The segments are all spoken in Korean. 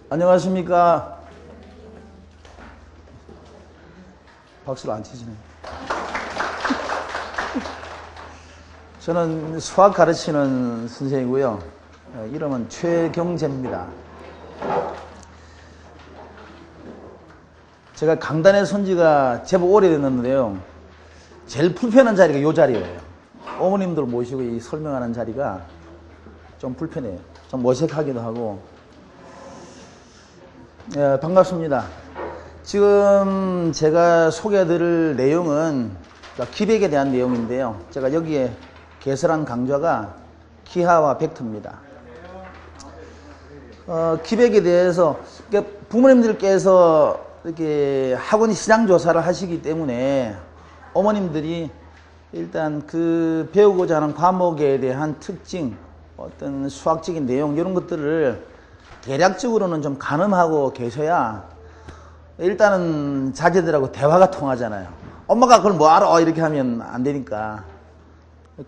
안녕하십니까. 박수를 안 치시네. 저는 수학 가르치는 선생이고요. 이름은 최경재입니다. 제가 강단에 선 지가 제법 오래됐는데요. 제일 불편한 자리가 이 자리예요. 어머님들 모시고 이 설명하는 자리가 좀 불편해요. 좀 어색하기도 하고. 반갑습니다. 지금 제가 소개해드릴 내용은 기백에 대한 내용인데요. 제가 여기에 개설한 강좌가 기하와 벡터입니다. 기백에 대해서 부모님들께서 이렇게 학원 시장 조사를 하시기 때문에 어머님들이 일단 그 배우고자 하는 과목에 대한 특징, 어떤 수학적인 내용 이런 것들을 대략적으로는 좀 가늠하고 계셔야 일단은 자제들하고 대화가 통하잖아요. 엄마가 그걸 뭐 알아? 이렇게 하면 안 되니까.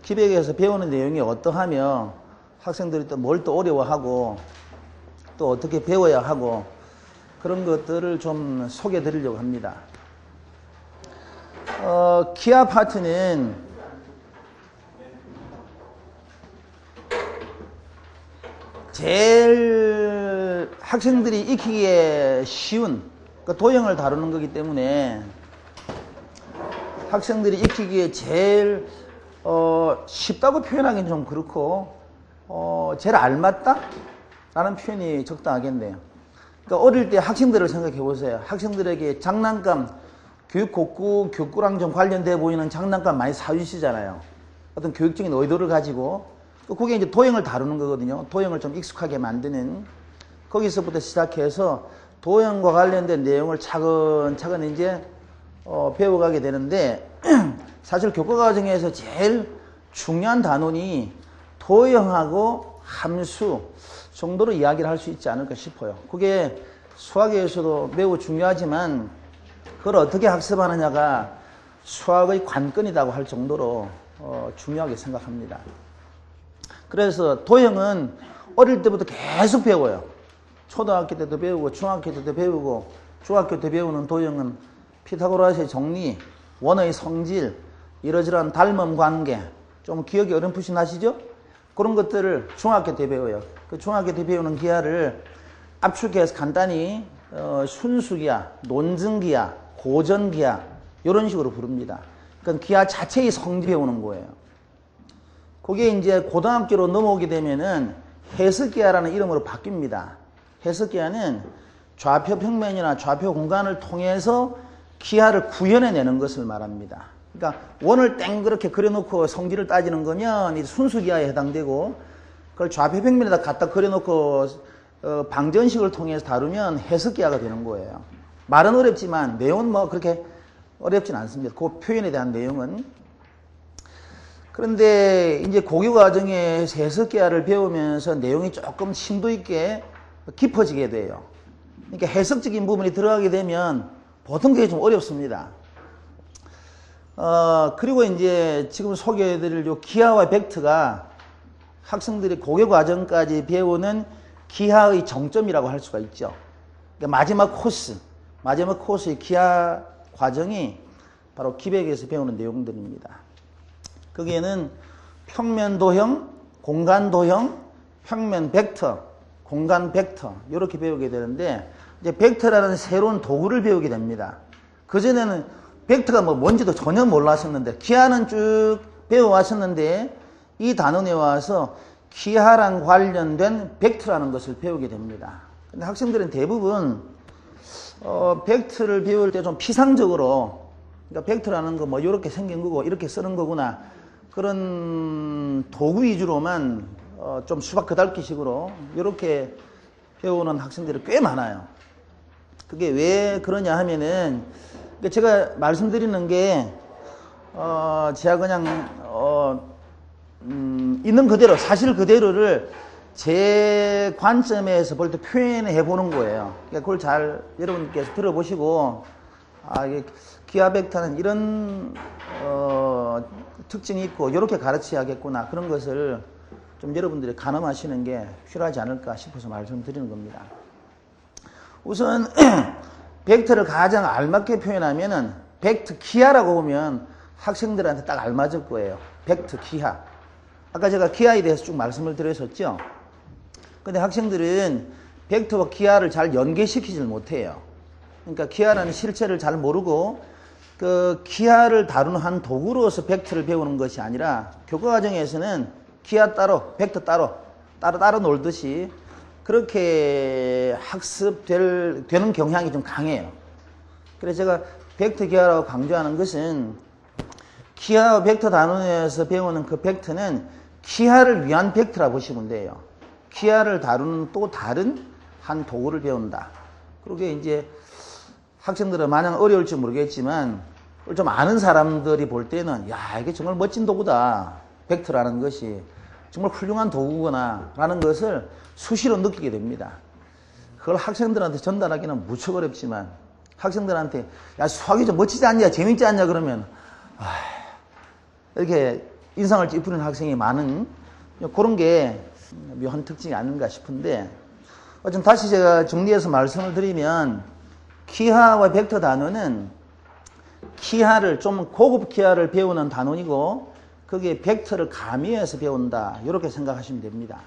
기백에서 배우는 내용이 어떠하며 학생들이 또 뭘 또 어려워하고 또 어떻게 배워야 하고 그런 것들을 좀 소개해 드리려고 합니다. 기하 파트는 제일 학생들이 익히기에 쉬운 도형을 다루는 거기 때문에 학생들이 익히기에 제일 쉽다고 표현하기는 좀 그렇고 제일 알맞다? 라는 표현이 적당하겠네요. 그러니까 어릴 때 학생들을 생각해 보세요. 학생들에게 장난감, 교육랑 좀 관련돼 보이는 장난감 많이 사주시잖아요. 어떤 교육적인 의도를 가지고. 그게 이제 도형을 다루는 거거든요. 도형을 좀 익숙하게 만드는. 거기서부터 시작해서 도형과 관련된 내용을 차근차근 이제 배워가게 되는데 사실 교과 과정에서 제일 중요한 단원이 도형하고 함수 정도로 이야기를 할 수 있지 않을까 싶어요. 그게 수학에서도 매우 중요하지만 그걸 어떻게 학습하느냐가 수학의 관건이라고 할 정도로 중요하게 생각합니다. 그래서 도형은 어릴 때부터 계속 배워요. 초등학교 때도 배우고 중학교 때도 배우고 중학교 때 배우는 도형은 피타고라스의 정리, 원의 성질, 이러저러한 닮음 관계, 좀 기억이 어렴풋이 나시죠? 그런 것들을 중학교 때 배워요. 그 중학교 때 배우는 기하를 압축해서 간단히 순수기하, 논증기하, 고전기하 이런 식으로 부릅니다. 그러니까 기하 자체의 성질 배우는 거예요. 그게 이제 고등학교로 넘어오게 되면은 해석기하라는 이름으로 바뀝니다. 해석기하는 좌표 평면이나 좌표 공간을 통해서 기하를 구현해내는 것을 말합니다. 그러니까 원을 땡그렇게 그려놓고 성질을 따지는 거면 순수기하에 해당되고 그걸 좌표 평면에다 갖다 그려놓고 방정식을 통해서 다루면 해석기하가 되는 거예요. 말은 어렵지만 내용은 뭐 그렇게 어렵진 않습니다. 그 표현에 대한 내용은. 그런데 이제 고교 과정에서 해석기하를 배우면서 내용이 조금 심도 있게 깊어지게 돼요. 그러니까 해석적인 부분이 들어가게 되면 보통 그게 좀 어렵습니다. 그리고 이제 지금 소개해드릴 요 기하와 벡터가 학생들이 고교 과정까지 배우는 기하의 정점이라고 할 수가 있죠. 그러니까 마지막 코스의 기하 과정이 바로 기백에서 배우는 내용들입니다. 거기에는 평면 도형, 공간 도형, 평면 벡터, 공간 벡터 이렇게 배우게 되는데 이제 벡터라는 새로운 도구를 배우게 됩니다. 그전에는 벡터가 뭔지도 전혀 몰랐었는데 기하는 쭉 배워왔었는데 이 단원에 와서 기하랑 관련된 벡터라는 것을 배우게 됩니다. 근데 학생들은 대부분 벡터를 배울 때 좀 피상적으로 그러니까 벡터라는 거 이렇게 생긴 거고 이렇게 쓰는 거구나 그런 도구 위주로만 좀 수박 그달기식으로 이렇게 배우는 학생들이 꽤 많아요. 그게 왜 그러냐 하면은 제가 말씀드리는 게 제가 그냥 있는 그대로 사실 그대로를 제 관점에서 볼 때 표현해 보는 거예요. 그러니까 그걸 잘 여러분께서 들어보시고 이게 기하 벡터는 이런 특징이 있고 이렇게 가르쳐야겠구나 그런 것을 좀 여러분들이 가늠하시는 게 필요하지 않을까 싶어서 말씀드리는 겁니다. 우선 벡터를 가장 알맞게 표현하면은 벡터 기하라고 보면 학생들한테 딱 알맞을 거예요. 벡터 기하. 아까 제가 기하에 대해서 쭉 말씀을 드렸었죠. 근데 학생들은 벡터와 기하를 잘 연계시키질 못해요. 그러니까 기하라는 실체를 잘 모르고 그 기하를 다루는 한 도구로서 벡터를 배우는 것이 아니라 교과 과정에서는 기하 따로, 벡터 따로 놀듯이 그렇게 학습되는 경향이 좀 강해요. 그래서 제가 벡터 기하라고 강조하는 것은 기하와 벡터 단원에서 배우는 그 벡터는 기하를 위한 벡터라고 보시면 돼요. 기하를 다루는 또 다른 한 도구를 배운다. 그러게 이제 학생들은 마냥 어려울지 모르겠지만 좀 아는 사람들이 볼 때는 야, 이게 정말 멋진 도구다. 벡터라는 것이 정말 훌륭한 도구구나 라는 것을 수시로 느끼게 됩니다. 그걸 학생들한테 전달하기는 무척 어렵지만 학생들한테 야, 수학이 좀 멋지지 않냐, 재밌지 않냐 그러면 이렇게 인상을 찌푸리는 학생이 많은 그런 게 묘한 특징이 아닌가 싶은데, 좀 다시 제가 정리해서 말씀을 드리면 기하와 벡터 단원은 기하를 좀 고급 기하를 배우는 단원이고 거기에 벡터를 가미해서 배운다, 이렇게 생각하시면 됩니다.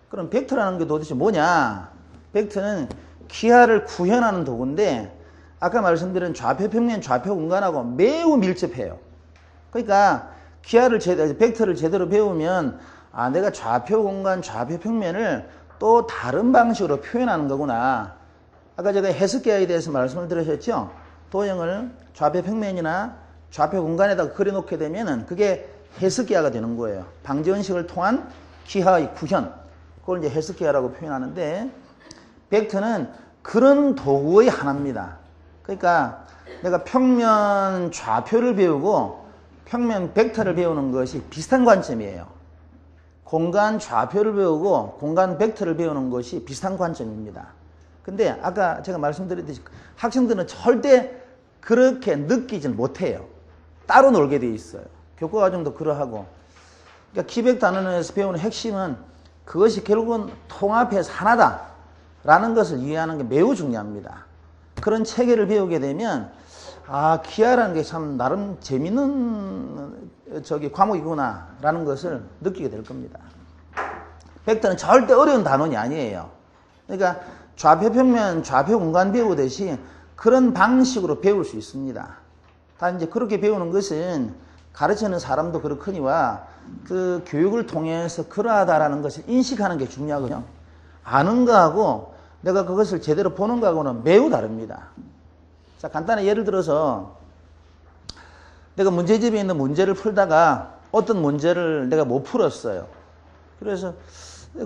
그럼 벡터라는 게 도대체 뭐냐? 벡터는 기하를 구현하는 도구인데 아까 말씀드린 좌표 평면, 좌표 공간하고 매우 밀접해요. 그러니까 벡터를 제대로 배우면 내가 좌표 공간, 좌표 평면을 또 다른 방식으로 표현하는 거구나. 아까 제가 해석기하에 대해서 말씀을 드렸었죠. 도형을 좌표 평면이나 좌표 공간에다가 그려놓게 되면은 그게 해석기하가 되는 거예요. 방정식을 통한 기하의 구현. 그걸 이제 해석기하라고 표현하는데, 벡터는 그런 도구의 하나입니다. 그러니까 내가 평면 좌표를 배우고 평면 벡터를 배우는 것이 비슷한 관점이에요. 공간 좌표를 배우고 공간 벡터를 배우는 것이 비슷한 관점입니다. 근데 아까 제가 말씀드렸듯이 학생들은 절대 그렇게 느끼질 못해요. 따로 놀게 돼 있어요. 교과 과정도 그러하고. 그러니까 기백 단원에서 배우는 핵심은 그것이 결국은 통합해서 하나다라는 것을 이해하는 게 매우 중요합니다. 그런 체계를 배우게 되면 기하라는 게 참 나름 재밌는 과목이구나라는 것을 느끼게 될 겁니다. 벡터는 절대 어려운 단원이 아니에요. 그러니까 좌표 평면, 좌표 공간 배우듯이 그런 방식으로 배울 수 있습니다. 다 이제 그렇게 배우는 것은 가르치는 사람도 그렇거니와 그 교육을 통해서 그러하다라는 것을 인식하는 게 중요하거든요. 아는 거하고 내가 그것을 제대로 보는 거하고는 매우 다릅니다. 자, 간단히 예를 들어서 내가 문제집에 있는 문제를 풀다가 어떤 문제를 내가 못 풀었어요. 그래서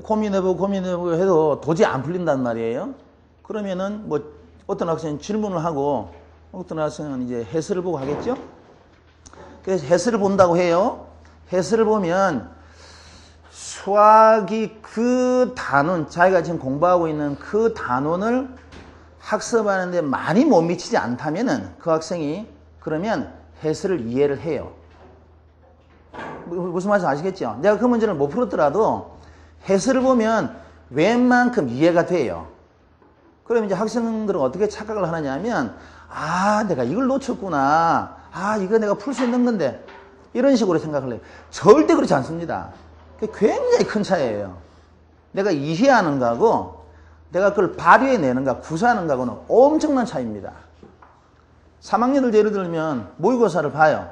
고민해보고 해도 도저히 안 풀린단 말이에요. 그러면은 뭐 어떤 학생은 질문을 하고 어떤 학생은 이제 해설을 보고 하겠죠. 그래서 해설을 본다고 해요. 해설을 보면 수학이 그 단원, 자기가 지금 공부하고 있는 그 단원을 학습하는데 많이 못 미치지 않다면은 그 학생이 그러면 해설을 이해를 해요. 무슨 말인지 아시겠죠? 내가 그 문제를 못 풀었더라도 해설을 보면 웬만큼 이해가 돼요. 그러면 이제 학생들은 어떻게 착각을 하느냐면 내가 이걸 놓쳤구나. 이거 내가 풀 수 있는 건데. 이런 식으로 생각을 해요. 절대 그렇지 않습니다. 그게 굉장히 큰 차이예요. 내가 이해하는 거하고 내가 그걸 발휘해내는가, 구사하는 거하고는 엄청난 차이입니다. 3학년들 예를 들면 모의고사를 봐요.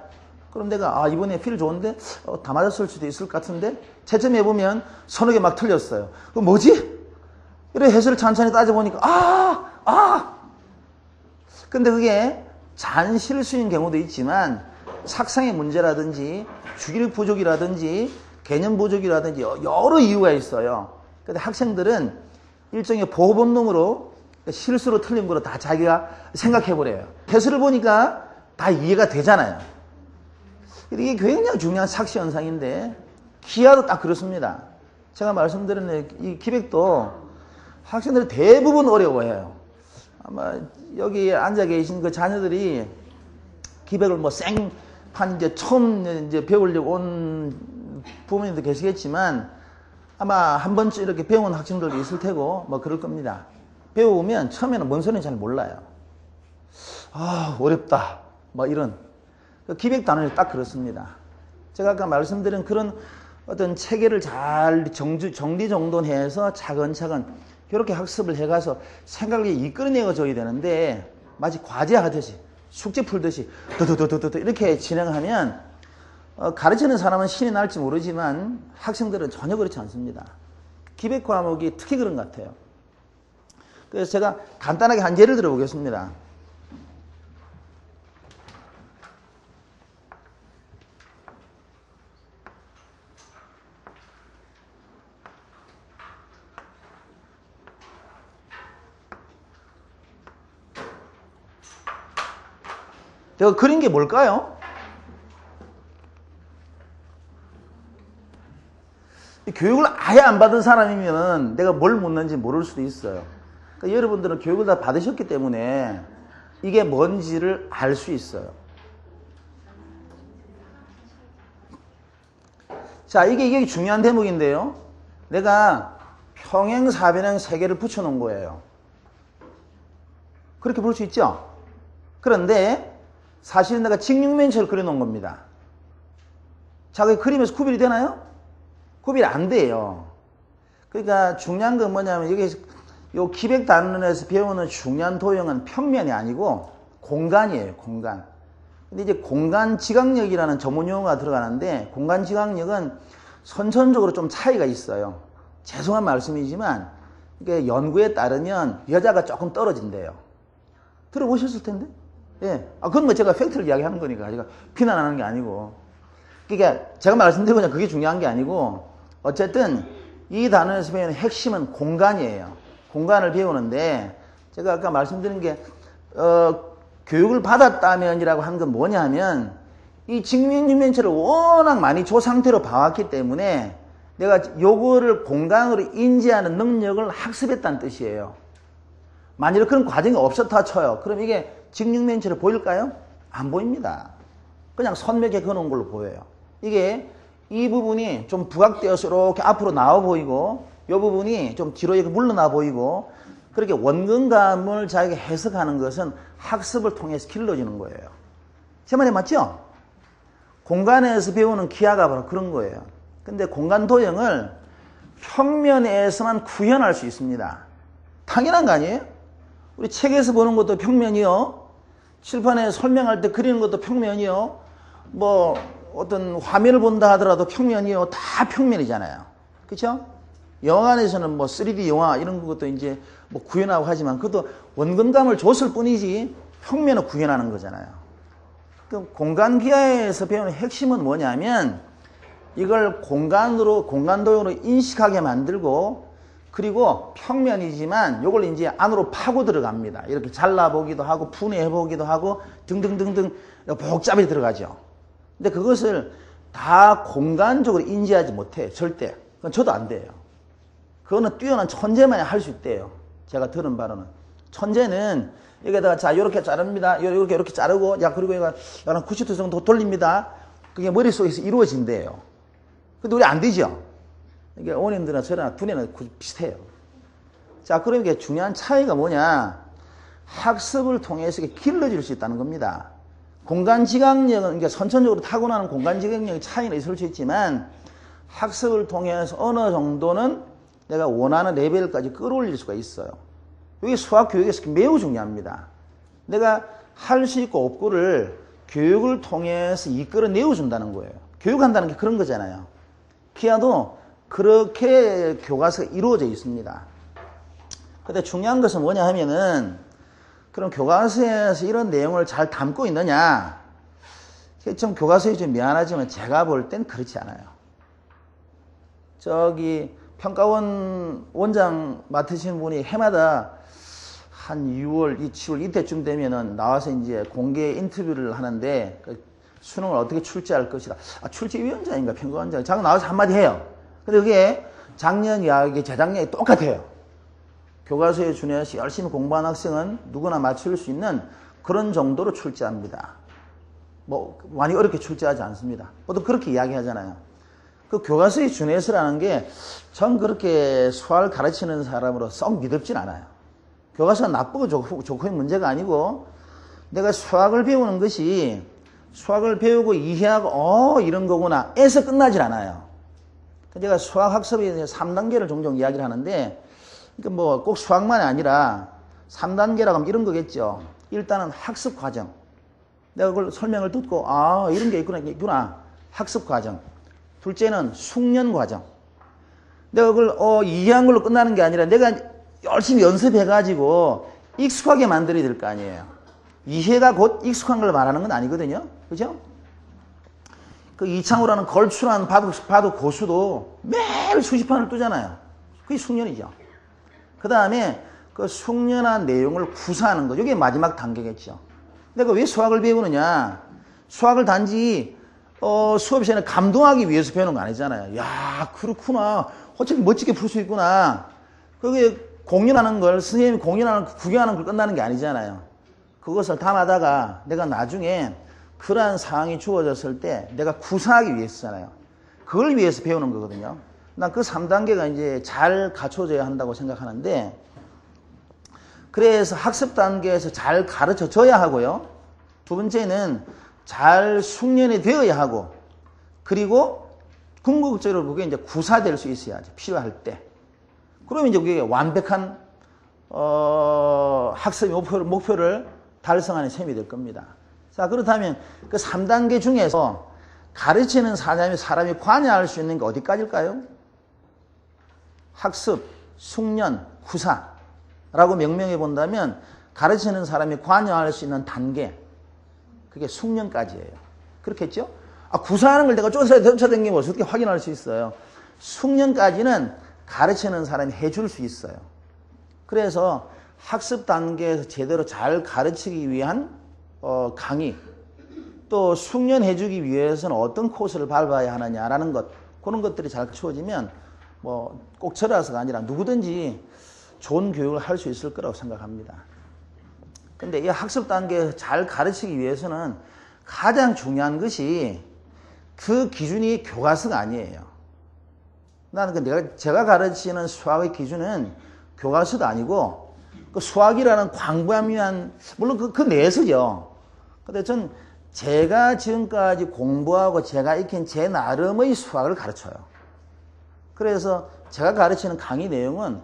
그럼 내가 이번에 필 좋은데 다 맞았을 수도 있을 것 같은데 채점해보면 서너 개 막 틀렸어요. 그럼 뭐지? 이래 해설을 천천히 따져보니까 근데 그게 잔실수인 경우도 있지만 착상의 문제라든지 주기력 부족이라든지 개념 부족이라든지 여러 이유가 있어요. 근데 학생들은 일종의 보호 본능으로 실수로 틀린 거로 다 자기가 생각해버려요. 해설을 보니까 다 이해가 되잖아요. 이게 굉장히 중요한 착시 현상인데 기하도 딱 그렇습니다. 제가 말씀드린 이 기백도 학생들이 대부분 어려워해요. 아마 여기 앉아 계신 그 자녀들이 기백을 생판 처음 배우려고 온 부모님도 계시겠지만 아마 한 번쯤 이렇게 배운 학생들도 있을 테고 그럴 겁니다. 배우면 처음에는 뭔 소리인지 잘 몰라요. 아, 어렵다. 뭐 이런. 기백 단원이 딱 그렇습니다. 제가 아까 말씀드린 그런 어떤 체계를 잘 정리정돈해서 차근차근 이렇게 학습을 해가서 생각을 이끌어내줘야 되는데 마치 과제하듯이 숙제 풀듯이 더더더더더 이렇게 진행하면 가르치는 사람은 신이 날지 모르지만 학생들은 전혀 그렇지 않습니다. 기백 과목이 특히 그런 것 같아요. 그래서 제가 간단하게 한 예를 들어 보겠습니다. 제가 그린 게 뭘까요? 교육을 아예 안 받은 사람이면 내가 뭘 묻는지 모를 수도 있어요. 그러니까 여러분들은 교육을 다 받으셨기 때문에 이게 뭔지를 알 수 있어요. 자, 이게 중요한 대목인데요. 내가 평행, 사변형 세 개를 붙여놓은 거예요. 그렇게 볼 수 있죠? 그런데 사실은 내가 직육면체를 그려놓은 겁니다. 자, 그 그림에서 구별이 되나요? 구별이 안 돼요. 그러니까 중요한 건 뭐냐면 여기 요 기백 단원에서 배우는 중요한 도형은 평면이 아니고 공간이에요. 공간. 근데 이제 공간 지각력이라는 전문 용어가 들어가는데 공간 지각력은 선천적으로 좀 차이가 있어요. 죄송한 말씀이지만 이게 연구에 따르면 여자가 조금 떨어진대요. 들어보셨을 텐데? 예. 그건 뭐 제가 팩트를 이야기하는 거니까 제가 비난하는 게 아니고. 그러니까 제가 말씀드린 건 그게 중요한 게 아니고 어쨌든 이 단원에서 배우는 핵심은 공간이에요. 공간을 배우는데 제가 아까 말씀드린 게 교육을 받았다면이라고 한 건 뭐냐 하면 이 직육면체를 워낙 많이 조 상태로 봐왔기 때문에 내가 요거를 공간으로 인지하는 능력을 학습했다는 뜻이에요. 만일 그런 과정이 없었다 쳐요. 그럼 이게 직육면체로 보일까요? 안 보입니다. 그냥 선명하게 그어놓은 걸로 보여요. 이게 이 부분이 좀 부각되어서 이렇게 앞으로 나와 보이고 이 부분이 좀 뒤로 이렇게 물러나 보이고 그렇게 원근감을 자기가 해석하는 것은 학습을 통해서 길러지는 거예요. 제 말이 맞죠? 공간에서 배우는 기하가 바로 그런 거예요. 근데 공간 도형을 평면에서만 구현할 수 있습니다. 당연한 거 아니에요? 우리 책에서 보는 것도 평면이요. 칠판에 설명할 때 그리는 것도 평면이요. 뭐 어떤 화면을 본다 하더라도 평면이요. 다 평면이잖아요. 그렇죠? 영화관에서는 뭐 3D 영화 이런 것도 이제 뭐 구현하고 하지만 그것도 원근감을 줬을 뿐이지 평면을 구현하는 거잖아요. 그럼 공간 기하에서 배우는 핵심은 뭐냐면 이걸 공간도형으로 인식하게 만들고 그리고 평면이지만 이걸 이제 안으로 파고 들어갑니다. 이렇게 잘라보기도 하고 분해해보기도 하고 등등등등 복잡하게 들어가죠. 근데 그것을 다 공간적으로 인지하지 못해요. 절대. 그건 저도 안 돼요. 그거는 뛰어난 천재만이 할 수 있대요. 제가 들은 바로는. 천재는 여기다가 자 이렇게 자릅니다. 이렇게 자르고 야 그리고 이거 한 90도 정도 돌립니다. 그게 머릿속에서 이루어진대요. 근데 우리 안 되죠. 이게 어머님들은 저랑 두뇌는 비슷해요. 자, 그럼 이게 중요한 차이가 뭐냐? 학습을 통해서 길러질 수 있다는 겁니다. 공간 지각력은 그러니까 선천적으로 타고나는 공간 지각력의 차이는 있을 수 있지만 학습을 통해서 어느 정도는 내가 원하는 레벨까지 끌어올릴 수가 있어요. 이게 수학 교육에서 매우 중요합니다. 내가 할 수 있고 없고를 교육을 통해서 이끌어내어 준다는 거예요. 교육한다는 게 그런 거잖아요. 기아도 그렇게 교과서가 이루어져 있습니다. 근데 중요한 것은 뭐냐 하면은 그럼 교과서에서 이런 내용을 잘 담고 있느냐? 좀 교과서에 좀 미안하지만 제가 볼 땐 그렇지 않아요. 저기 평가원 원장 맡으신 분이 해마다 한 6월, 7월 이때쯤 되면은 나와서 이제 공개 인터뷰를 하는데 수능을 어떻게 출제할 것이다. 출제위원장인가 평가원장 잠깐 나와서 한마디 해요. 근데 그게 작년 이야기, 재작년이 똑같아요. 교과서에 준해서 열심히 공부한 학생은 누구나 맞출 수 있는 그런 정도로 출제합니다. 뭐 많이 어렵게 출제하지 않습니다. 보통 그렇게 이야기하잖아요. 그 교과서에 준해서라는 게 전 그렇게 수학을 가르치는 사람으로 썩 믿음진 않아요. 교과서가 나쁘고 좋고의 문제가 아니고 내가 수학을 배우는 것이 수학을 배우고 이해하고 이런 거구나 에서 끝나질 않아요. 제가 수학학습에 대해서 3단계를 종종 이야기를 하는데 그러니까 뭐 꼭 수학만이 아니라 3단계라고 하면 이런 거겠죠. 일단은 학습 과정. 내가 그걸 설명을 듣고 이런 게 있구나. 학습 과정. 둘째는 숙련 과정. 내가 그걸 이해한 걸로 끝나는 게 아니라 내가 열심히 연습해가지고 익숙하게 만들어야 될 거 아니에요. 이해가 곧 익숙한 걸 말하는 건 아니거든요. 그죠? 그 이창호라는 걸출한 바둑 고수도 매일 수십 판을 뜨잖아요. 그게 숙련이죠. 그 다음에 그 숙련한 내용을 구사하는 거. 이게 마지막 단계겠죠. 내가 왜 수학을 배우느냐? 수학을 단지 수업 시간에 감동하기 위해서 배우는 거 아니잖아요. 야, 그렇구나. 어차피 멋지게 풀 수 있구나. 그게 공연하는 걸, 선생님이 공연하는, 구경하는 걸 끝나는 게 아니잖아요. 그것을 담아다가 내가 나중에 그러한 상황이 주어졌을 때 내가 구사하기 위해서잖아요. 그걸 위해서 배우는 거거든요. 난 그 3단계가 이제 잘 갖춰져야 한다고 생각하는데, 그래서 학습 단계에서 잘 가르쳐 줘야 하고요. 두 번째는 잘 숙련이 되어야 하고, 그리고 궁극적으로 그게 이제 구사될 수 있어야죠. 필요할 때. 그러면 이제 그게 완벽한 학습의 목표를 달성하는 셈이 될 겁니다. 자, 그렇다면 그 3단계 중에서 가르치는 사람이 관여할 수 있는 게 어디까지일까요? 학습, 숙련, 구사라고 명명해 본다면 가르치는 사람이 관여할 수 있는 단계, 그게 숙련까지예요. 그렇겠죠? 구사하는 걸 내가 쫓아다니면 어떻게 확인할 수 있어요? 숙련까지는 가르치는 사람이 해줄 수 있어요. 그래서 학습 단계에서 제대로 잘 가르치기 위한 강의, 또 숙련해주기 위해서는 어떤 코스를 밟아야 하느냐라는 것, 그런 것들이 잘 갖추어지면 뭐 꼭 저라서가 아니라 누구든지 좋은 교육을 할 수 있을 거라고 생각합니다. 근데 이 학습 단계에서 잘 가르치기 위해서는 가장 중요한 것이 그 기준이 교과서가 아니에요. 나는 제가 가르치는 수학의 기준은 교과서도 아니고 그 수학이라는 광범위한, 물론 그 내에서죠. 근데 전 제가 지금까지 공부하고 제가 익힌 제 나름의 수학을 가르쳐요. 그래서 제가 가르치는 강의 내용은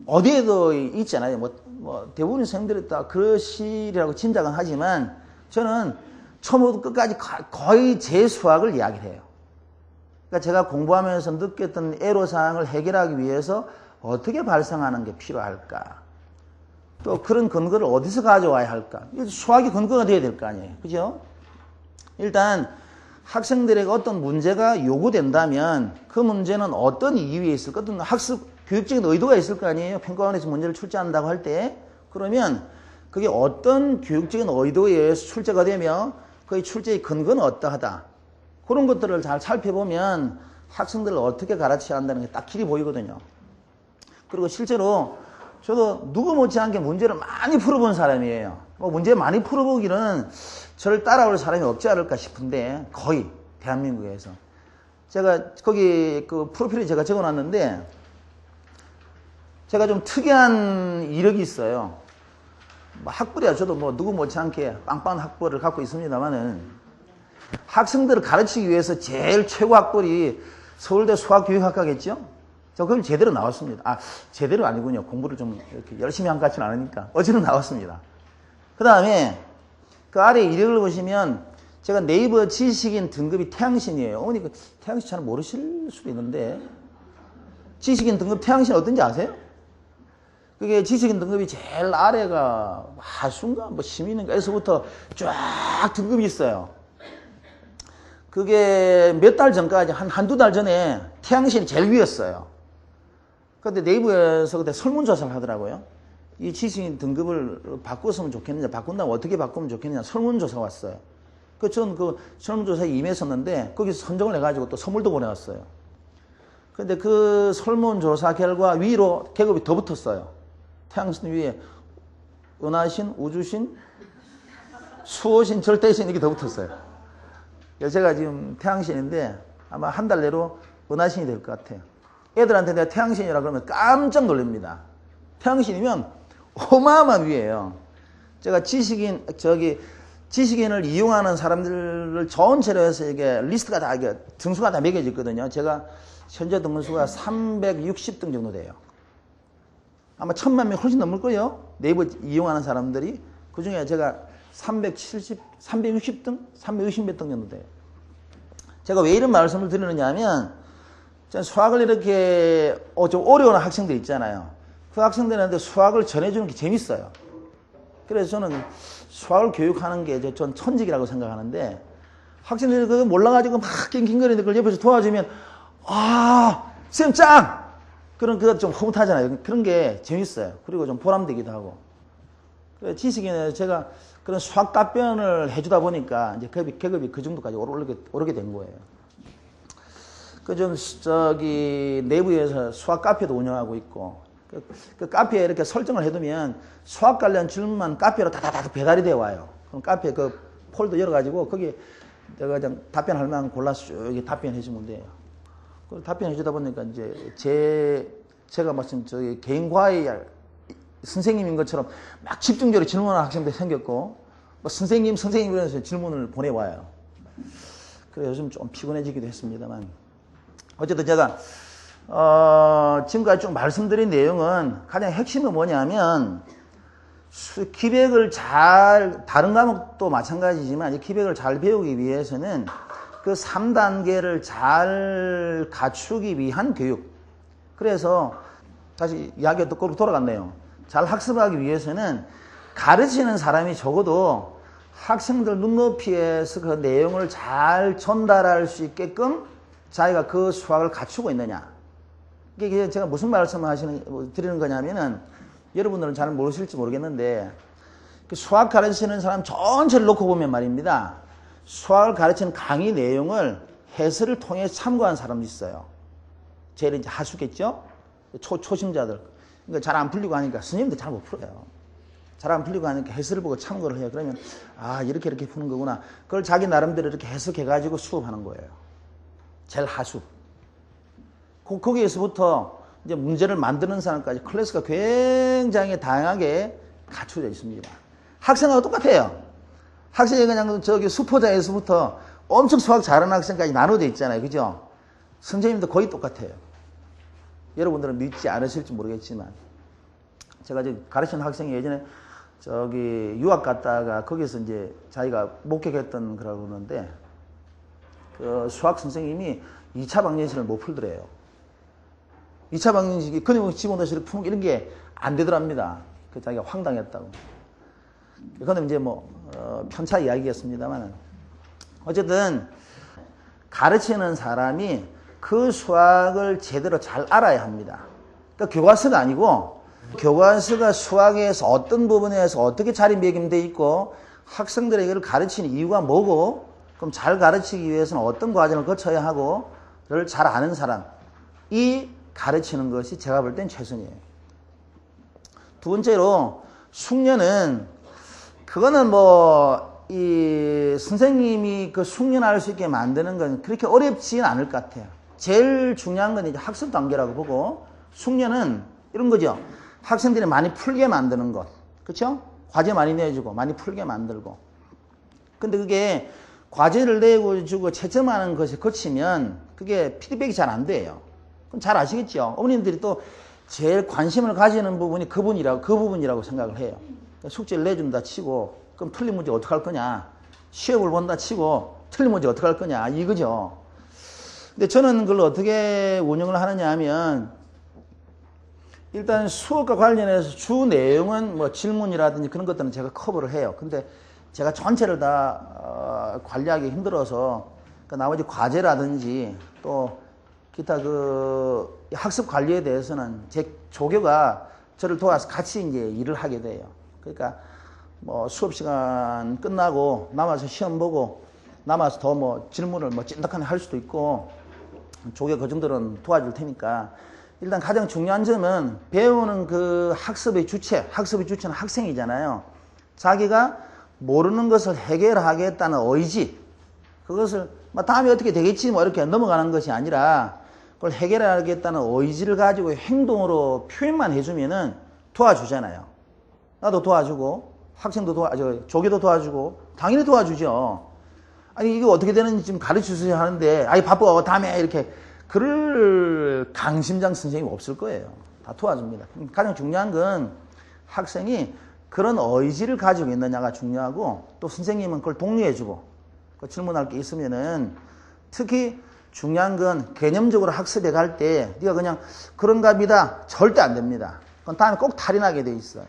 어디에도 있잖아요. 뭐 대부분 선생님들이 다 그러시리라고 짐작은 하지만 저는 처음부터 끝까지 거의 제 수학을 이야기를 해요. 그러니까 제가 공부하면서 느꼈던 애로사항을 해결하기 위해서 어떻게 발생하는 게 필요할까? 또 그런 근거를 어디서 가져와야 할까? 수학이 근거가 돼야 될 거 아니에요. 그죠? 일단 학생들에게 어떤 문제가 요구된다면 그 문제는 어떤 이유에 있을까? 어떤 학습, 교육적인 의도가 있을 거 아니에요. 평가원에서 문제를 출제한다고 할 때. 그러면 그게 어떤 교육적인 의도에 의해서 출제가 되며 그 출제의 근거는 어떠하다. 그런 것들을 잘 살펴보면 학생들을 어떻게 가르쳐야 한다는 게 딱 길이 보이거든요. 그리고 실제로 저도 누구 못지않게 문제를 많이 풀어본 사람이에요. 문제 많이 풀어보기는 저를 따라올 사람이 없지 않을까 싶은데 거의 대한민국에서. 제가 거기 그 프로필에 제가 적어놨는데 제가 좀 특이한 이력이 있어요. 학벌이야 저도 누구 못지않게 빵빵한 학벌을 갖고 있습니다만은 학생들을 가르치기 위해서 제일 최고 학벌이 서울대 수학교육학과겠죠? 저 그걸 제대로 나왔습니다. 제대로 아니군요. 공부를 좀 이렇게 열심히 한 것 같지는 않으니까. 어제는 나왔습니다. 그 다음에 그 아래 이력을 보시면 제가 네이버 지식인 등급이 태양신이에요. 어머니 그 태양신 잘 모르실 수도 있는데 지식인 등급 태양신 어떤지 아세요? 그게 지식인 등급이 제일 아래가 하수인가 시민인가에서부터 쫙 등급이 있어요. 그게 몇 달 전까지 한두 달 전에 태양신이 제일 위였어요. 근데 네이버에서 그때 설문조사를 하더라고요. 이 지식인 등급을 바꿨으면 좋겠느냐, 바꾼다면 어떻게 바꾸면 좋겠느냐 설문조사가 왔어요. 저는 그 설문조사에 임했었는데 거기서 선정을 해가지고 또 선물도 보내왔어요. 근데 그 설문조사 결과 위로 계급이 더 붙었어요. 태양신 위에 은하신, 우주신, 수호신, 절대신 이렇게 더 붙었어요. 제가 지금 태양신인데 아마 한 달 내로 은하신이 될 것 같아요. 애들한테 내가 태양신이라 그러면 깜짝 놀랍니다. 태양신이면 어마어마한 위에요. 제가 지식인을 이용하는 사람들을 전체로 해서 이게 리스트가 다, 이게 등수가 다 매겨졌거든요. 제가 현재 등수가 360등 정도 돼요. 아마 1000만 명 훨씬 넘을 거예요. 네이버 이용하는 사람들이. 그 중에 제가 360등? 360몇 등 정도 돼요. 제가 왜 이런 말씀을 드리느냐 하면, 수학을 이렇게 좀 어려운 학생들 있잖아요. 그 학생들한테 수학을 전해주는 게 재밌어요. 그래서 저는 수학을 교육하는 게 전 천직이라고 생각하는데, 학생들이 그거 몰라가지고 막 낑낑거리는데 그걸 옆에서 도와주면, 쌤 짱! 그거 좀 흐뭇하잖아요. 그런 게 재밌어요. 그리고 좀 보람되기도 하고. 지식인에 제가 그런 수학 답변을 해주다 보니까 이제 계급이 그 정도까지 오르게 된 거예요. 내부에서 수학 카페도 운영하고 있고, 그 카페에 이렇게 설정을 해두면 수학 관련 질문만 카페로 다다다 배달이 되어 와요. 그럼 카페 그 폴더 열어가지고 거기 내가 그냥 답변할 만한 골라서 쭉 답변해 주면 돼요. 그 답변해 주다 보니까 이제 제가 마침 개인 과외 선생님인 것처럼 막 집중적으로 질문하는 학생들이 생겼고, 선생님 이러면서 질문을 보내와요. 그래서 요즘 좀 피곤해지기도 했습니다만, 어쨌든 제가 지금까지 쭉 말씀드린 내용은 가장 핵심은 뭐냐면, 기백을 다른 과목도 마찬가지지만 기백을 잘 배우기 위해서는 그 3단계를 잘 갖추기 위한 교육. 그래서 다시 이야기가 또 거꾸로 돌아갔네요. 잘 학습하기 위해서는 가르치는 사람이 적어도 학생들 눈높이에서 그 내용을 잘 전달할 수 있게끔 자기가 그 수학을 갖추고 있느냐. 이게 제가 무슨 말씀을 드리는 거냐면은, 여러분들은 잘 모르실지 모르겠는데, 수학 가르치는 사람 전체를 놓고 보면 말입니다. 수학을 가르치는 강의 내용을 해설을 통해 참고한 사람도 있어요. 제일 이제 하수겠죠? 초심자들. 그러니까 잘 안 풀리고 하니까 스님들 잘 못 풀어요. 잘 안 풀리고 하니까 해설을 보고 참고를 해요. 그러면, 이렇게 푸는 거구나. 그걸 자기 나름대로 이렇게 해석해가지고 수업하는 거예요. 제일 하수. 거기에서부터 이제 문제를 만드는 사람까지 클래스가 굉장히 다양하게 갖춰져 있습니다. 학생하고 똑같아요. 학생이 그냥 수포자에서부터 엄청 수학 잘하는 학생까지 나눠져 있잖아요. 그죠? 선생님도 거의 똑같아요. 여러분들은 믿지 않으실지 모르겠지만, 제가 가르치는 학생이 예전에 유학 갔다가 거기서 이제 자기가 목격했던 거라고 그러는데, 그 수학 선생님이 2차 방정식을 못 풀더래요. 2차 방정식이 근육 집어넣어서 푸는 이런 게 안 되더랍니다. 그 자기가 황당했다고. 그건 이제 편차 이야기겠습니다만, 어쨌든 가르치는 사람이 그 수학을 제대로 잘 알아야 합니다. 그러니까 교과서가 아니고, 교과서가 수학에서 어떤 부분에서 어떻게 자리매김되어 있고, 학생들에게 이걸 가르치는 이유가 뭐고, 그럼 잘 가르치기 위해서는 어떤 과정을 거쳐야 하고를 잘 아는 사람이 가르치는 것이 제가 볼 땐 최선이에요. 두 번째로, 숙련은, 그거는 이 선생님이 그 숙련할 수 있게 만드는 건 그렇게 어렵지는 않을 것 같아요. 제일 중요한 건 이제 학습 단계라고 보고, 숙련은 이런 거죠. 학생들이 많이 풀게 만드는 것. 그렇죠? 과제 많이 내주고 많이 풀게 만들고. 근데 그게 과제를 내주고 채점하는 것이 거치면 그게 피드백이 잘 안 돼요. 그럼 잘 아시겠죠? 어머님들이 또 제일 관심을 가지는 부분이 그 부분이라고 생각을 해요. 숙제를 내준다 치고, 그럼 틀린 문제 어떡할 거냐? 시험을 본다 치고, 틀린 문제 어떡할 거냐? 이거죠. 근데 저는 그걸 어떻게 운영을 하느냐 하면, 일단 수업과 관련해서 주 내용은 질문이라든지 그런 것들은 제가 커버를 해요. 근데 제가 전체를 다 관리하기 힘들어서 나머지 과제라든지 또 기타 학습 관리에 대해서는 제 조교가 저를 도와서 같이 이제 일을 하게 돼요. 그러니까 수업 시간 끝나고 남아서 시험 보고 남아서 더 질문을 찐득하게 할 수도 있고, 조교 그 정도는 도와줄 테니까, 일단 가장 중요한 점은 배우는 그 학습의 주체는 학생이잖아요. 자기가 모르는 것을 해결하겠다는 의지, 그것을 다음에 어떻게 되겠지 이렇게 넘어가는 것이 아니라 그걸 해결하겠다는 의지를 가지고 행동으로 표현만 해주면은 도와주잖아요. 나도 도와주고 학생도 조교도 도와주고 당연히 도와주죠. 아니 이거 어떻게 되는지 좀 가르쳐주세요 하는데 아이 바빠 다음에 이렇게 그럴 강심장 선생님이 없을 거예요. 다 도와줍니다. 가장 중요한 건 학생이 그런 의지를 가지고 있느냐가 중요하고 또 선생님은 그걸 독려해주고 질문할 게 있으면은 특히 중요한 건 개념적으로 학습에 갈 때 네가 그냥 그런가 보다 절대 안 됩니다. 그건 다음에 꼭 탈이 나게 돼 있어요.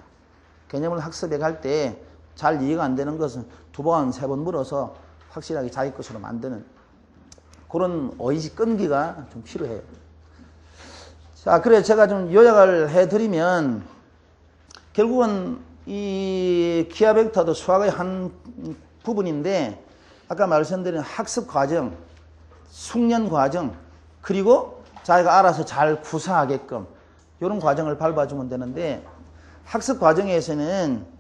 개념을 학습에 갈 때 잘 이해가 안 되는 것은 2번, 3번 물어서 확실하게 자기 것으로 만드는 그런 의지 끈기가 좀 필요해요. 자, 그래 제가 좀 요약을 해드리면 결국은 이 기하 벡터도 수학의 한 부분인데 아까 말씀드린 학습 과정, 숙련 과정, 그리고 자기가 알아서 잘 구사하게끔 이런 과정을 밟아주면 되는데 학습 과정에서는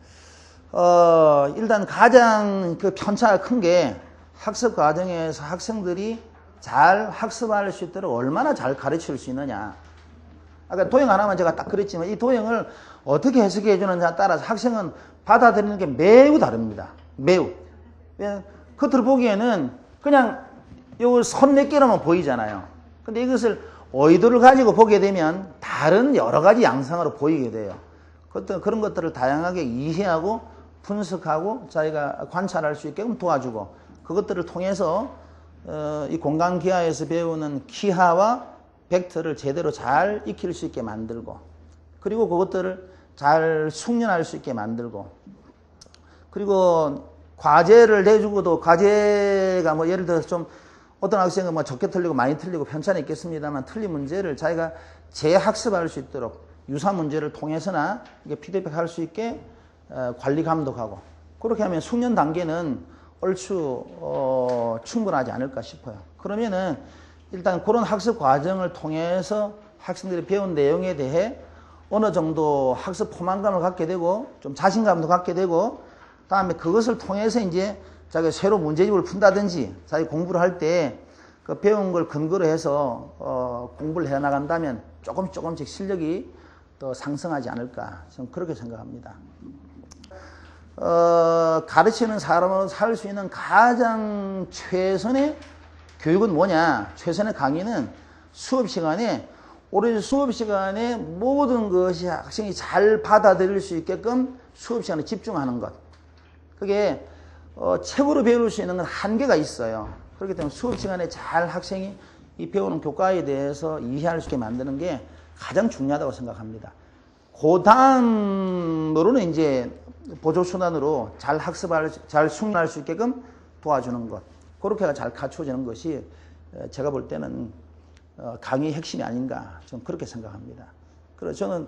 일단 가장 그 편차가 큰 게 학습 과정에서 학생들이 잘 학습할 수 있도록 얼마나 잘 가르칠 수 있느냐. 아까 도형 하나만 제가 딱 그랬지만 이 도형을 어떻게 해석해 주느냐에 따라서 학생은 받아들이는 게 매우 다릅니다. 매우. 겉으로 보기에는 그냥 요 선 몇 개로만 보이잖아요. 근데 이것을 의도를 가지고 보게 되면 다른 여러 가지 양상으로 보이게 돼요. 그런 것들을 다양하게 이해하고 분석하고 자기가 관찰할 수 있게끔 도와주고 그것들을 통해서 이 공간기하에서 배우는 기하와 벡터를 제대로 잘 익힐 수 있게 만들고 그리고 그것들을 잘 숙련할 수 있게 만들고 그리고 과제를 내주고도 과제가 뭐 예를 들어서 좀 어떤 학생은 뭐 적게 틀리고 많이 틀리고 편차는 있겠습니다만 틀린 문제를 자기가 재학습할 수 있도록 유사 문제를 통해서나 이게 피드백할 수 있게 관리 감독하고 그렇게 하면 숙련 단계는 얼추 충분하지 않을까 싶어요. 그러면은 일단 그런 학습 과정을 통해서 학생들이 배운 내용에 대해 어느 정도 학습 포만감을 갖게 되고 좀 자신감도 갖게 되고 다음에 그것을 통해서 이제 자기가 새로 문제집을 푼다든지 자기 공부를 할 때 그 배운 걸 근거로 해서 공부를 해 나간다면 조금씩 실력이 더 상승하지 않을까 저는 그렇게 생각합니다. 가르치는 사람으로 살 수 있는 가장 최선의 교육은 뭐냐? 최선의 강의는 수업 시간에 오로지 수업 시간에 모든 것이 학생이 잘 받아들일 수 있게끔 수업 시간에 집중하는 것. 그게 책으로 배울 수 있는 건 한계가 있어요. 그렇기 때문에 수업 시간에 잘 학생이 이 배우는 교과에 대해서 이해할 수 있게 만드는 게 가장 중요하다고 생각합니다. 그 다음으로는 이제 보조수단으로 잘 학습할, 잘 숙련할 수 있게끔 도와주는 것. 그렇게가 잘 갖춰지는 것이 제가 볼 때는 강의의 핵심이 아닌가. 저는 그렇게 생각합니다. 그래서 저는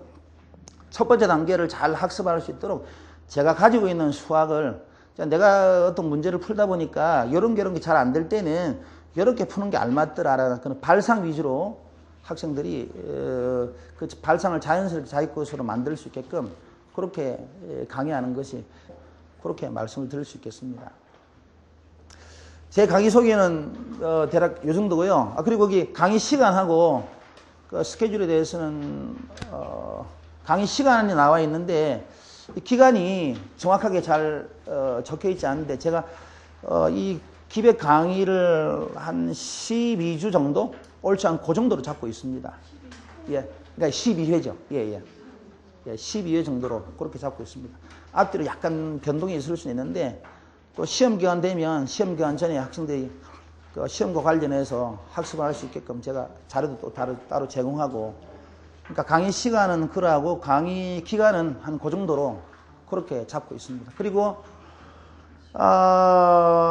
첫 번째 단계를 잘 학습할 수 있도록 제가 가지고 있는 수학을 내가 어떤 문제를 풀다 보니까 이런 게 잘 안 될 때는 이렇게 푸는 게 알맞더라라는 그런 발상 위주로 학생들이 그 발상을 자연스럽게 자기 것으로 만들 수 있게끔 그렇게 강의하는 것이 그렇게 말씀을 드릴 수 있겠습니다. 제 강의 소개는 대략 요 정도고요. 그리고 거기 강의 시간하고 그 스케줄에 대해서는 강의 시간이 나와 있는데 기간이 정확하게 잘 적혀 있지 않은데 제가 이 기백 강의를 한 12주 정도 옳지 않고 그 정도로 잡고 있습니다. 예, 그러니까 12회죠. 예, 12회 정도로 그렇게 잡고 있습니다. 앞뒤로 약간 변동이 있을 수는 있는데 또 시험 기간 되면 시험 기간 전에 학생들이 그 시험과 관련해서 학습을 할 수 있게끔 제가 자료도 또 따로 제공하고 그러니까 강의 시간은 그러하고 강의 기간은 한 그 정도로 그렇게 잡고 있습니다. 그리고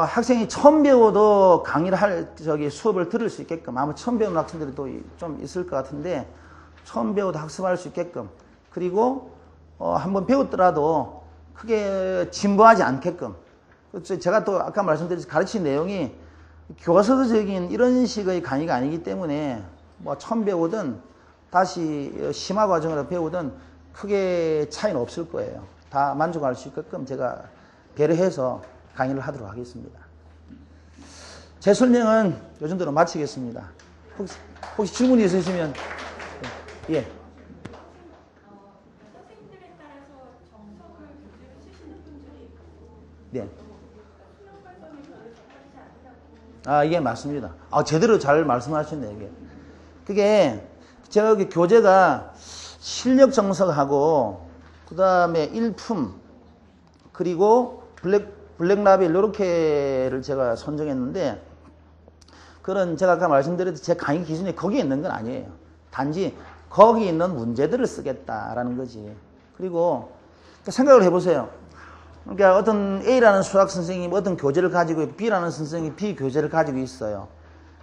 학생이 처음 배워도 강의를 수업을 들을 수 있게끔 아마 처음 배우는 학생들이 또 좀 있을 것 같은데 처음 배워도 학습할 수 있게끔 그리고 한번 배웠더라도 크게 진부하지 않게끔 제가 또 아까 말씀드린 가르친 내용이 교과서적인 이런 식의 강의가 아니기 때문에 뭐 처음 배우든 다시 심화 과정으로 배우든 크게 차이는 없을 거예요. 다 만족할 수 있게끔 제가 배려해서 강의를 하도록 하겠습니다. 제 설명은 이 정도로 마치겠습니다. 혹시 질문이 있으시면 예. 선생님들에 따라서 정석을 네. 아, 이게 맞습니다. 아, 제대로 잘 말씀하셨네요, 이게. 그게, 저기 교재가 실력 정석하고, 그 다음에 일품, 그리고 블랙라벨, 요렇게를 제가 선정했는데, 그런 제가 아까 말씀드렸듯이 제 강의 기준이 거기에 있는 건 아니에요. 단지 거기 있는 문제들을 쓰겠다라는 거지. 그리고 생각을 해보세요. 그러니까 어떤 A라는 수학 선생님이 어떤 교재를 가지고 있고 B라는 선생님이 B 교재를 가지고 있어요.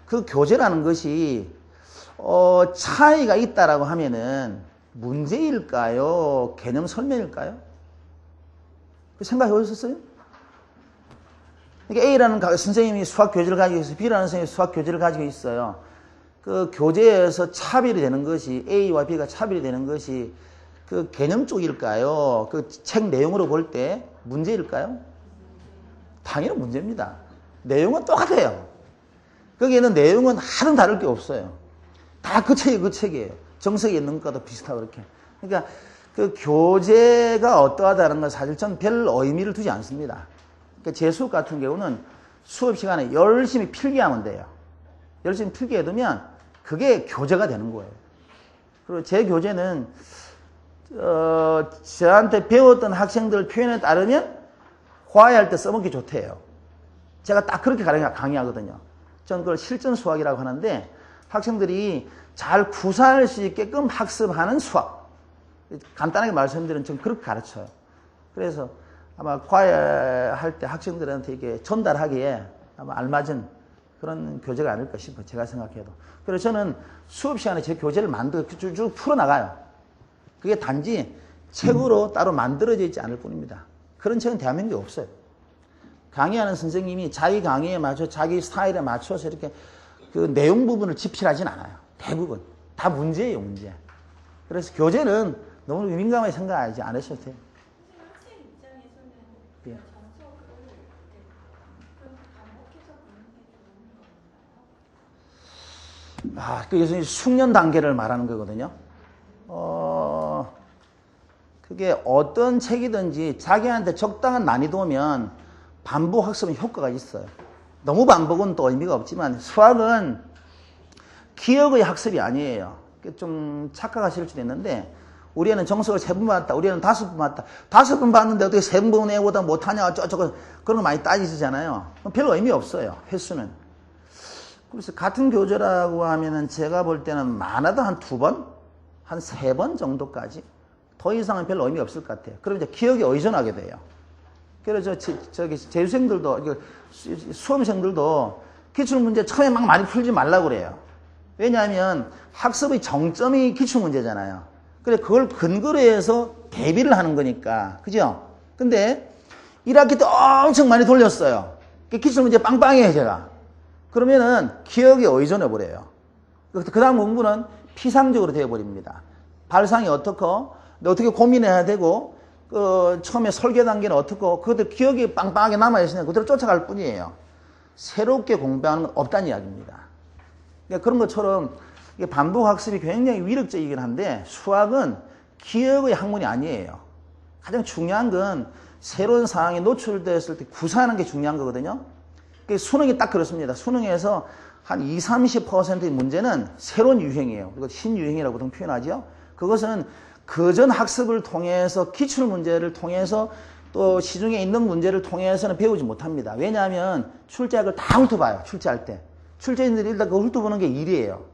그 교재라는 것이 차이가 있다라고 하면은 문제일까요? 개념 설명일까요? 그 생각해 보셨어요? 그러니까 A라는 선생님이 수학 교재를 가지고 있어요. B라는 선생님이 수학 교재를 가지고 있어요. 그 교재에서 차별이 되는 것이 A와 B가 차별이 되는 것이 그 개념 쪽일까요? 그 책 내용으로 볼 때 문제일까요? 당연히 문제입니다. 내용은 똑같아요. 거기에는 내용은 하등 다를 게 없어요. 다 그 책이 그 책이에요. 정석에 있는 것과도 비슷하고 그렇게. 그러니까 그 교재가 어떠하다는 건 사실 전 별 의미를 두지 않습니다. 그러니까 제 수업 같은 경우는 수업 시간에 열심히 필기하면 돼요. 열심히 필기해두면 그게 교재가 되는 거예요. 그리고 제 교재는 저한테 배웠던 학생들 표현에 따르면 화해할 때 써먹기 좋대요. 제가 딱 그렇게 강의하거든요. 저는 그걸 실전 수학이라고 하는데 학생들이 잘 구사할 수 있게끔 학습하는 수학. 간단하게 말씀드리면 좀 그렇게 가르쳐요. 그래서 아마 과외할 때 학생들한테 이게 전달하기에 아마 알맞은 그런 교재가 아닐까 싶어요. 제가 생각해도. 그래서 저는 수업 시간에 제 교재를 만들어 쭉 풀어나가요. 그게 단지 책으로 따로 만들어져 있지 않을 뿐입니다. 그런 책은 대한민국에 없어요. 강의하는 선생님이 자기 강의에 맞춰 자기 스타일에 맞춰서 이렇게 그 내용 부분을 집필하진 않아요. 대부분. 다 문제예요, 문제. 그래서 교재는 너무 민감하게 생각하지 않으셔도 돼요. 학생 입장에서는 예. 정석을 그렇게 반복해서 보는 게 좋은 건가요? 그 예수님 숙련 단계를 말하는 거거든요. 그게 어떤 책이든지 자기한테 적당한 난이도면 반복 학습은 효과가 있어요. 너무 반복은 또 의미가 없지만 수학은 기억의 학습이 아니에요. 좀 착각하실 수도 있는데 우리 애는 정석을 3번 봤다. 우리 애는 5번 봤다. 5번 봤는데 어떻게 3번 애보다 못하냐 어쩌고 그런 거 많이 따지시잖아요. 별로 의미 없어요. 횟수는. 그래서 같은 교재라고 하면은 제가 볼 때는 많아도 한 2번? 한 3번 정도까지? 더 이상은 별로 의미 없을 것 같아요. 그럼 이제 기억에 의존하게 돼요. 그래서 저기 재수생들도 수험생들도 기출문제 처음에 막 많이 풀지 말라고 그래요. 왜냐하면 학습의 정점이 기출문제잖아요. 그래 그걸 근거로 해서 대비를 하는 거니까. 그죠? 근데 1학기 때 엄청 많이 돌렸어요. 기출문제 빵빵해요, 제가. 그러면은 기억에 의존해 버려요. 그 다음 공부는 피상적으로 되어버립니다. 발상이 어떻고, 어떻게 고민해야 되고, 처음에 설계 단계는 어떻고, 그것들 기억이 빵빵하게 남아있으니까 그대로 쫓아갈 뿐이에요. 새롭게 공부하는 건 없다는 이야기입니다. 그러니까 그런 것처럼 반복 학습이 굉장히 위력적이긴 한데 수학은 기억의 학문이 아니에요. 가장 중요한 건 새로운 상황에 노출됐을 때 구사하는 게 중요한 거거든요. 수능이 딱 그렇습니다. 수능에서 한 20, 30%의 문제는 새로운 유형이에요. 그리고 신유형이라고 보통 표현하죠. 그것은 그전 학습을 통해서 기출 문제를 통해서 또 시중에 있는 문제를 통해서는 배우지 못합니다. 왜냐하면 출제학을 다 훑어봐요. 출제할 때. 출제인들이 일단 그 훑어보는 게 일이에요.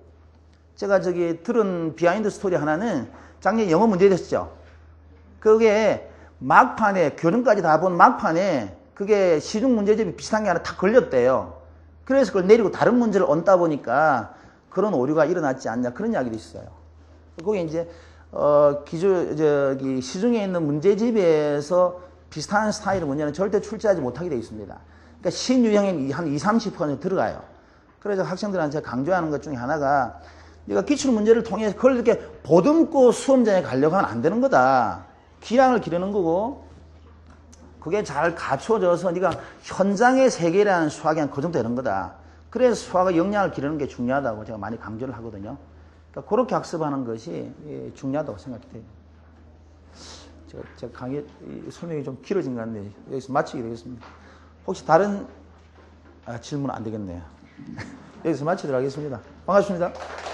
제가 들은 비하인드 스토리 하나는 작년 영어 문제 됐었죠. 그게 막판에 교정까지 다 본 막판에 그게 시중 문제집이 비슷한 게 하나 탁 걸렸대요. 그래서 그걸 내리고 다른 문제를 얹다 보니까 그런 오류가 일어났지 않냐 그런 이야기도 있어요. 그게 이제 시중에 있는 문제집에서 비슷한 스타일의 문제는 절대 출제하지 못하게 되어 있습니다. 그러니까 신유형이 한 20, 30% 들어가요. 그래서 학생들한테 강조하는 것 중에 하나가 네가 기출 문제를 통해서 그걸 이렇게 보듬고 수험장에 가려고 하면 안 되는 거다. 기량을 기르는 거고 그게 잘 갖춰져서 네가 현장의 세계라는 수학이 한 그 정도 되는 거다. 그래서 수학의 역량을 기르는 게 중요하다고 제가 많이 강조를 하거든요. 그러니까 그렇게 학습하는 것이 중요하다고 생각이 돼요. 제가 강의 설명이 좀 길어진 것 같네요. 여기서 마치게 되겠습니다. 혹시 다른 질문 안 되겠네요. 여기서 마치도록 하겠습니다. 반갑습니다.